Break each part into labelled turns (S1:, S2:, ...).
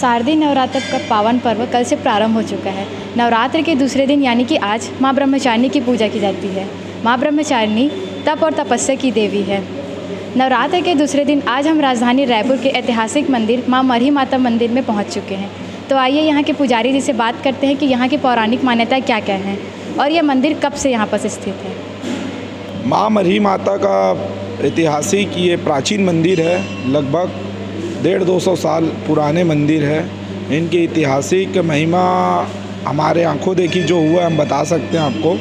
S1: शारदीय नवरात्र का पावन पर्व कल से प्रारंभ हो चुका है। नवरात्र के दूसरे दिन यानी कि आज माँ ब्रह्मचारिणी की पूजा की जाती है। माँ ब्रह्मचारिणी तप और तपस्या की देवी है। नवरात्र के दूसरे दिन आज हम राजधानी रायपुर के ऐतिहासिक मंदिर माँ मरही माता मंदिर में पहुँच चुके हैं। तो आइए यहाँ के पुजारी जी से बात करते हैं कि यहाँ की पौराणिक मान्यताएँ क्या क्या हैं और यह मंदिर कब से यहाँ पर स्थित है।
S2: माँ मरही माता का ऐतिहासिक ये प्राचीन मंदिर है, लगभग 150-200 साल पुराने मंदिर है। इनकी ऐतिहासिक महिमा हमारे आंखों देखी जो हुआ हम बता सकते हैं आपको।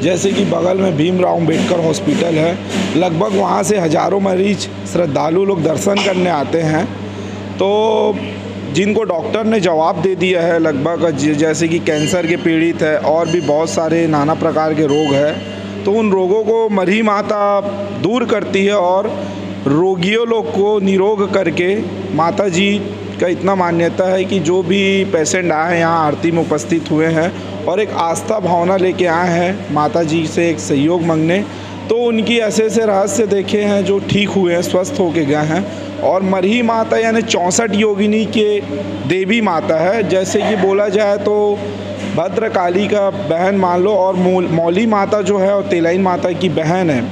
S2: जैसे कि बगल में भीमराव अंबेडकर हॉस्पिटल है, लगभग वहाँ से हज़ारों मरीज श्रद्धालु लोग दर्शन करने आते हैं। तो जिनको डॉक्टर ने जवाब दे दिया है, लगभग जैसे कि कैंसर के पीड़ित है और भी बहुत सारे नाना प्रकार के रोग हैं, तो उन रोगों को मरही माता दूर करती है और रोगियों लोग को निरोग करके माता जी का इतना मान्यता है कि जो भी पेशेंट आए हैं यहाँ आरती में उपस्थित हुए हैं और एक आस्था भावना लेके आए हैं माता जी से एक सहयोग मांगने, तो उनकी ऐसे ऐसे रहस्य देखे हैं जो ठीक हुए हैं, स्वस्थ होके गए हैं। और मरही माता यानी 64 योगिनी के देवी माता है। जैसे कि बोला जाए तो भद्रकाली का बहन मान लो, और मौली माता जो है और तेलाइन माता की बहन है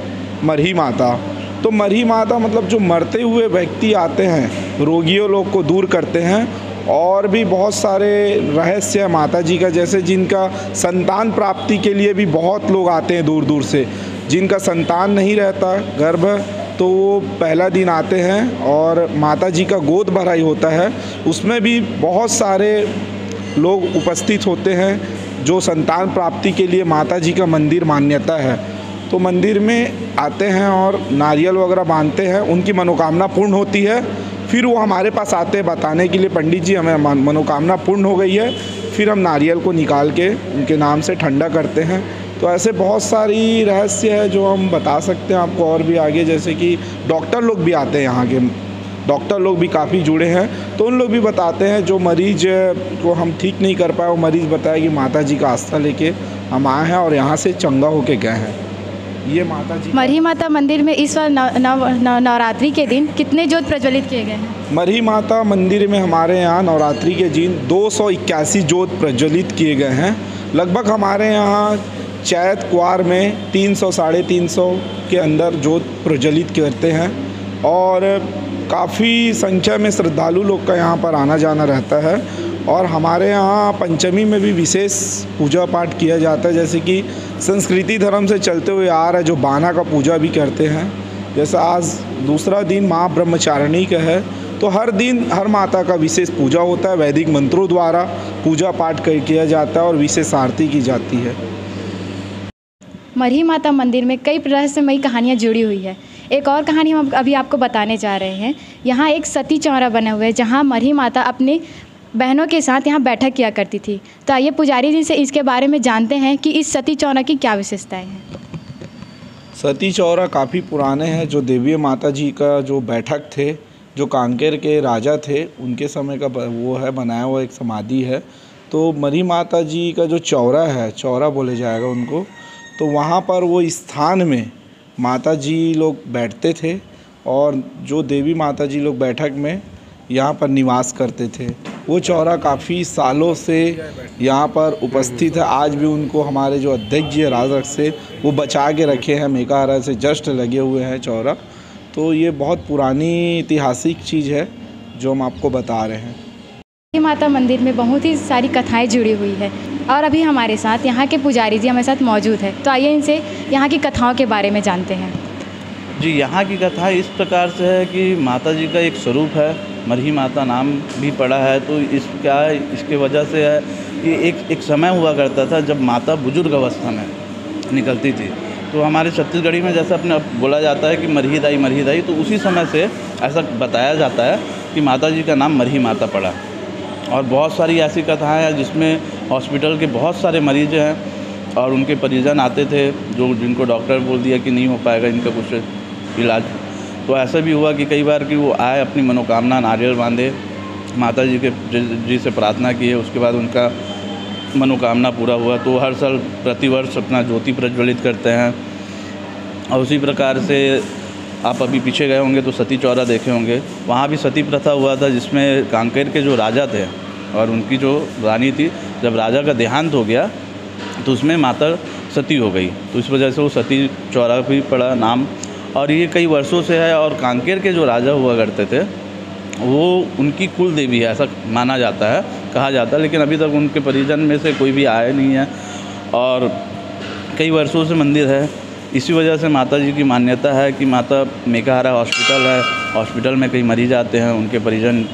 S2: मरही माता। तो मरही माता मतलब जो मरते हुए व्यक्ति आते हैं, रोगियों लोग को दूर करते हैं। और भी बहुत सारे रहस्य है माता जी का, जैसे जिनका संतान प्राप्ति के लिए भी बहुत लोग आते हैं दूर दूर से। जिनका संतान नहीं रहता गर्भ, तो वो पहला दिन आते हैं और माता जी का गोद भराई होता है, उसमें भी बहुत सारे लोग उपस्थित होते हैं जो संतान प्राप्ति के लिए माता जी का मंदिर मान्यता है। तो मंदिर में आते हैं और नारियल वगैरह बांधते हैं, उनकी मनोकामना पूर्ण होती है। फिर वो हमारे पास आते हैं बताने के लिए, पंडित जी हमें मनोकामना पूर्ण हो गई है। फिर हम नारियल को निकाल के उनके नाम से ठंडा करते हैं। तो ऐसे बहुत सारी रहस्य है जो हम बता सकते हैं आपको और भी आगे। जैसे कि डॉक्टर लोग भी आते हैं, यहाँ के डॉक्टर लोग भी काफ़ी जुड़े हैं, तो उन लोग भी बताते हैं जो मरीज को हम ठीक नहीं कर पाए, वो मरीज़ बताया कि माता जी का आस्था लेके हम आए हैं और यहाँ से चंगा होके गए हैं। ये माता जी
S1: मरही माता मंदिर में इस बार नवरात्रि के दिन कितने ज्योत प्रज्वलित किए गए हैं? मरही
S2: माता मंदिर में हमारे यहाँ नवरात्रि के दिन 281 ज्योत प्रज्वलित किए गए हैं। लगभग हमारे यहाँ चैत कुआर में 300-350 के अंदर ज्योत प्रज्वलित करते हैं और काफ़ी संख्या में श्रद्धालु लोग का यहाँ पर आना जाना रहता है। और हमारे यहाँ पंचमी में भी विशेष पूजा पाठ किया जाता है, जैसे कि संस्कृति धर्म से चलते हुए आ रहा है जो बाना का पूजा भी करते हैं। जैसा आज दूसरा दिन माँ ब्रह्मचारिणी का है, तो हर दिन हर माता का विशेष पूजा होता है, वैदिक मंत्रों द्वारा पूजा पाठ किया जाता है और विशेष आरती की जाती है।
S1: मरही माता मंदिर में कई रहस्यमयी कहानियाँ जुड़ी हुई है। एक और कहानी हम अभी आपको बताने जा रहे हैं। यहाँ एक सती चौरा बना हुआ है जहाँ मरही माता अपने बहनों के साथ यहाँ बैठक किया करती थी। तो आइए पुजारी जी से इसके बारे में जानते हैं कि इस सती चौरा की क्या विशेषताएं हैं।
S2: सती चौरा काफ़ी पुराने हैं, जो देवी माता जी का जो बैठक थे, जो कांकेर के राजा थे उनके समय का वो है, बनाया हुआ एक समाधि है। तो मरही माता जी का जो चौरा है, चौरा बोले जाएगा उनको, तो वहाँ पर वो स्थान में माता जी लोग बैठते थे और जो देवी माता जी लोग बैठक में यहाँ पर निवास करते थे। वो चौरा काफ़ी सालों से यहाँ पर उपस्थित है। आज भी उनको हमारे जो अध्यक्ष जी राजरख से वो बचा के रखे हैं, मेकाहारा से जस्ट लगे हुए हैं चौरा। तो ये बहुत पुरानी ऐतिहासिक चीज़ है जो हम आपको बता रहे हैं।
S1: माता मंदिर में बहुत ही सारी कथाएं जुड़ी हुई है और अभी हमारे साथ यहाँ के पुजारी जी हमारे साथ मौजूद है। तो आइए इनसे यहाँ की कथाओं के बारे में जानते हैं।
S3: जी, यहाँ की कथा इस प्रकार से है कि माता जी का एक स्वरूप है, मरही माता नाम भी पड़ा है। तो इसके वजह से है कि एक समय हुआ करता था जब माता बुजुर्ग अवस्था में निकलती थी। तो हमारे छत्तीसगढ़ी में जैसे अपने बोला जाता है कि मरही दाई, तो उसी समय से ऐसा बताया जाता है कि माता जी का नाम मरही माता पड़ा। और बहुत सारी ऐसी कथाएँ हैं जिसमें हॉस्पिटल के बहुत सारे मरीज हैं और उनके परिजन आते थे जिनको डॉक्टर बोल दिया कि नहीं हो पाएगा इनका कुछ इलाज। तो ऐसा भी हुआ कि कई बार कि वो आए, अपनी मनोकामना नारियल बांधे, माता जी से प्रार्थना किए, उसके बाद उनका मनोकामना पूरा हुआ। तो हर साल प्रतिवर्ष अपना ज्योति प्रज्वलित करते हैं। और उसी प्रकार से आप अभी पीछे गए होंगे तो सती चौरा देखे होंगे, वहाँ भी सती प्रथा हुआ था, जिसमें कांकेर के जो राजा थे और उनकी जो रानी थी, जब राजा का देहांत हो गया तो उसमें माता सती हो गई, तो इस वजह से वो सती चौरा भी पड़ा नाम। और ये कई वर्षों से है। और कांकेर के जो राजा हुआ करते थे वो उनकी कुल देवी है, ऐसा माना जाता है, कहा जाता है, लेकिन अभी तक उनके परिजन में से कोई भी आया नहीं है और कई वर्षों से मंदिर है। इसी वजह से माता जी की मान्यता है कि माता मेकाहारा हॉस्पिटल है, हॉस्पिटल में कई मरीज आते हैं, उनके परिजन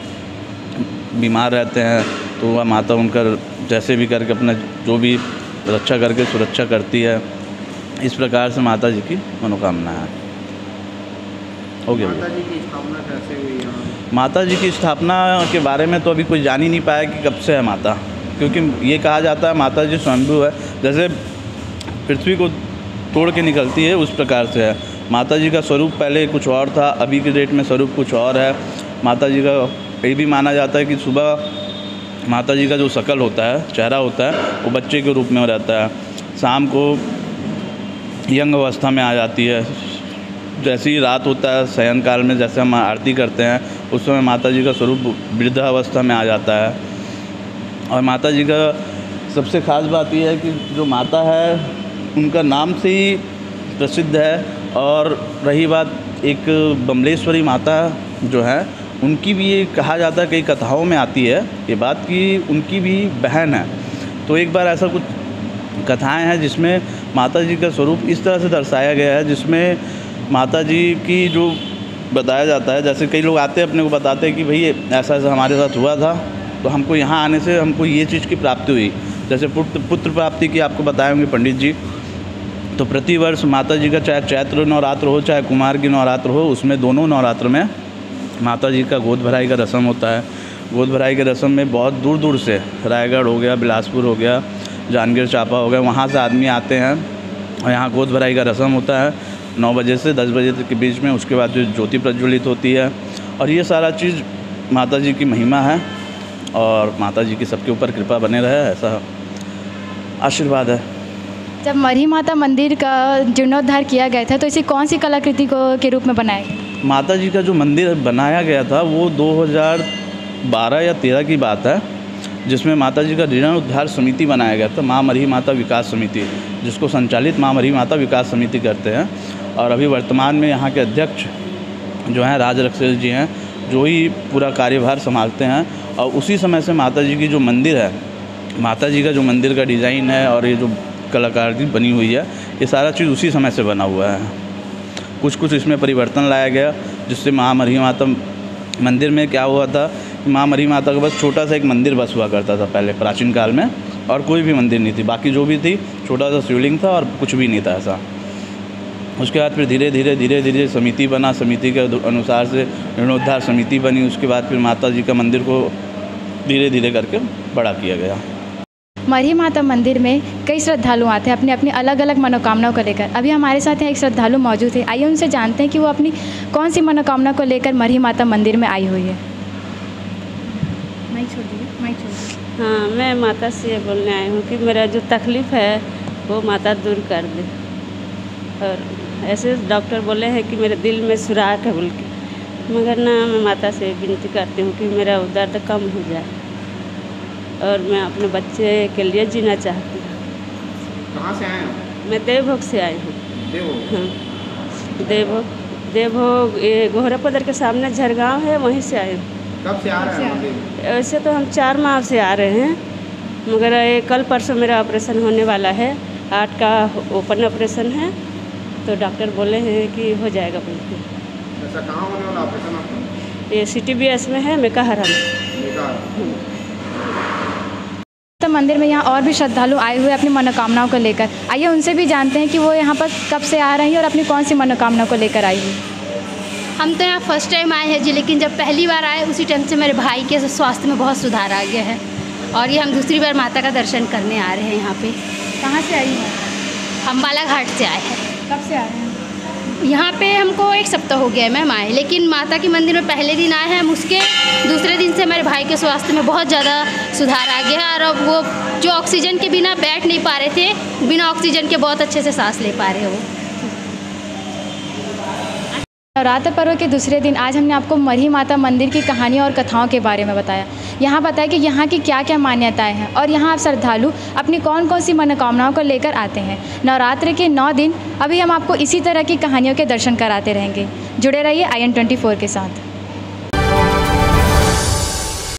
S3: बीमार रहते हैं, तो वह माता उनका जैसे भी करके अपना जो भी रक्षा करके सुरक्षा करती है। इस प्रकार से माता जी की मनोकामना है। हो गया।
S4: माता जी की स्थापना कैसे हुई यहाँ?
S3: माता जी की स्थापना के बारे में तो अभी कोई जान ही नहीं पाया कि कब से है माता, क्योंकि ये कहा जाता है माता जी स्वयंभू है, जैसे पृथ्वी को तोड़ के निकलती है उस प्रकार से है। माता जी का स्वरूप पहले कुछ और था, अभी के डेट में स्वरूप कुछ और है। माता जी का ये भी माना जाता है कि सुबह माता जी का जो शकल होता है, चेहरा होता है, वो बच्चे के रूप में रहता है, शाम को यंग अवस्था में आ जाती है, जैसे ही रात होता है शयन काल में जैसे हम आरती करते हैं उस समय माता जी का स्वरूप वृद्धावस्था में आ जाता है। और माता जी का सबसे ख़ास बात यह है कि जो माता है उनका नाम से ही प्रसिद्ध है। और रही बात एक बमलेश्वरी माता जो है उनकी भी ये कहा जाता है, कई कथाओं में आती है ये बात कि उनकी भी बहन है। तो एक बार ऐसा कुछ कथाएं हैं जिसमें माता जी का स्वरूप इस तरह से दर्शाया गया है, जिसमें माता जी की जो बताया जाता है, जैसे कई लोग आते हैं अपने को बताते हैं कि भाई ऐसा ऐसा हमारे साथ हुआ था, तो हमको यहाँ आने से हमको ये चीज़ की प्राप्ति हुई। जैसे पुत्र प्राप्ति की आपको बताए होंगे पंडित जी, तो प्रतिवर्ष माता जी का चाहे चैत्र नवरात्र हो चाहे कुमार की नवरात्र हो, उसमें दोनों नवरात्र में माता जी का गोद भराई का रस्म होता है। गोद भराई के रस्म में बहुत दूर दूर से, रायगढ़ हो गया, बिलासपुर हो गया, जांजगीर चांपा हो गया, वहाँ से आदमी आते हैं और यहाँ गोद भराई का रस्म होता है 9 बजे से 10 बजे के बीच में। उसके बाद जो ज्योति प्रज्वलित होती है और ये सारा चीज़ माता जी की महिमा है और माता जी की सबके ऊपर कृपा बने रहे, ऐसा आशीर्वाद है।
S1: जब मरही माता मंदिर का जीर्णोद्धार किया गया था तो इसे कौन सी कलाकृति को के रूप में बनाया गया?
S3: माता जी का जो मंदिर बनाया गया था वो 2012 या 13 की बात है, जिसमें माता जी का जीर्णोद्धार समिति बनाया गया था, माँ मरही माता विकास समिति, जिसको संचालित माँ मरही माता विकास समिति करते हैं। और अभी वर्तमान में यहाँ के अध्यक्ष जो हैं राज रक्षेल जी हैं, जो ही पूरा कार्यभार संभालते हैं। और उसी समय से माता जी की जो मंदिर है, माता जी का जो मंदिर का डिज़ाइन है और ये जो कलाकारी बनी हुई है, ये सारा चीज़ उसी समय से बना हुआ है। कुछ इसमें परिवर्तन लाया गया, जिससे माँ मरही माता मंदिर में क्या हुआ था, माँ मरही माता का बस छोटा सा एक मंदिर बस हुआ करता था पहले प्राचीन काल में, और कोई भी मंदिर नहीं थी, बाकी जो भी थी छोटा सा शिवलिंग था और कुछ भी नहीं था ऐसा। उसके बाद फिर धीरे धीरे समिति बना, समिति के अनुसार से जीर्णोद्धार समिति बनी। उसके बाद फिर माता जी का मंदिर को धीरे धीरे करके बड़ा किया गया।
S1: मरही माता मंदिर में कई श्रद्धालु आते हैं अपनी अपनी अलग अलग मनोकामनाओं को लेकर। अभी हमारे साथ यहाँ एक श्रद्धालु मौजूद है, आइए उनसे जानते हैं कि वो अपनी कौन सी मनोकामना को लेकर मरही माता मंदिर में आई हुई है। माइक छोड़ दीजिए।
S5: हाँ, मैं माता से बोलने आई हूँ कि मेरा जो तकलीफ़ है वो माता दूर कर दे। और ऐसे डॉक्टर बोले हैं कि मेरे दिल में सुराख है बोल के, मगर ना मैं माता से विनती करती हूँ कि मेरा दर्द कम हो जाए और मैं अपने बच्चे के लिए जीना चाहती हूँ।
S4: कहाँ से आए हैं?
S5: मैं देवभोग से आई हूँ।
S4: देवभोग?
S5: हाँ, देवभोग ये गोहरापदर के सामने झरगांव है, वहीं से आए हूँ।
S4: कब से आ रहे हैं मंदिर?
S5: वैसे तो हम 4 माह से आ रहे हैं, मगर ये कल परसों मेरा ऑपरेशन होने वाला है, 8 का ओपन ऑपरेशन है, तो डॉक्टर बोले हैं कि हो जाएगा बोलते।
S4: ऐसा कहाँ होने वाला ऑपरेशन आपका?
S5: ये CTBS में है, मेकाहारा में।
S1: तो मंदिर में यहाँ और भी श्रद्धालु आए हुए अपनी मनोकामनाओं को लेकर, आइए उनसे भी जानते हैं कि वो यहाँ पर कब से आ रही हैं और अपनी कौन सी मनोकामना को लेकर आई हुई।
S6: हम तो यहाँ फर्स्ट टाइम आए हैं जी, लेकिन जब पहली बार आए उसी टाइम से मेरे भाई के स्वास्थ्य में बहुत सुधार आ गया है और ये हम दूसरी बार माता का दर्शन करने आ रहे हैं यहाँ पे।
S1: कहाँ से आई हैं?
S6: हम बालाघाट से आए हैं।
S1: कब से आ रहे हैं?
S6: यहाँ पे हमको 1 सप्ताह हो गया है मैम आए, लेकिन माता के मंदिर में पहले दिन आए हैं हम, उसके दूसरे दिन से मेरे भाई के स्वास्थ्य में बहुत ज़्यादा सुधार आ गया है और अब वो जो ऑक्सीजन के बिना बैठ नहीं पा रहे थे, बिना ऑक्सीजन के बहुत अच्छे से सांस ले पा रहे हो।
S1: नवरात्र पर्व के दूसरे दिन आज हमने आपको मरही माता मंदिर की कहानियों और कथाओं के बारे में बताया। यहाँ बताया कि यहाँ की क्या क्या मान्यताएं हैं और यहाँ आप श्रद्धालु अपनी कौन कौन सी मनोकामनाओं को लेकर आते हैं। नवरात्र के 9 दिन अभी हम आपको इसी तरह की कहानियों के दर्शन कराते रहेंगे। जुड़े रहिए IN24 के साथ।